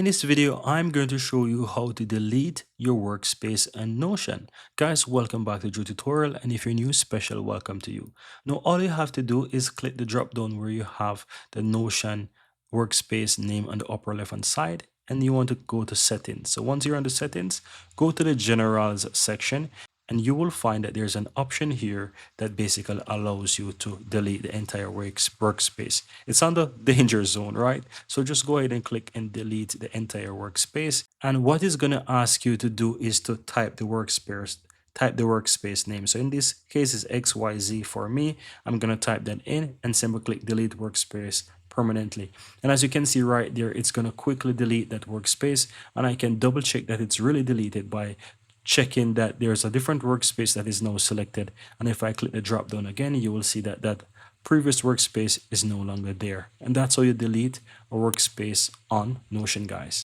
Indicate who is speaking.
Speaker 1: In this video, I'm going to show you how to delete your workspace and Notion. Guys, welcome back to Joe Tutorial, and if you're new, special welcome to you. Now, all you have to do is click the drop down where you have the Notion workspace name on the upper left hand side, and you want to go to settings. So once you're on the settings, go to the generals section, and you will find that there's an option here that basically allows you to delete the entire workspace. It's on the danger zone, right? So just go ahead and click and delete the entire workspace. And what it's going to ask you to do is to type the workspace name. So in this case is XYZ for me. I'm going to type that in and simply click delete workspace permanently. And as you can see right there, it's going to quickly delete that workspace, and I can double check that it's really deleted by checking that there's a different workspace that is now selected. And if I click the drop down again, you will see that that previous workspace is no longer there. And that's how you delete a workspace on Notion, guys.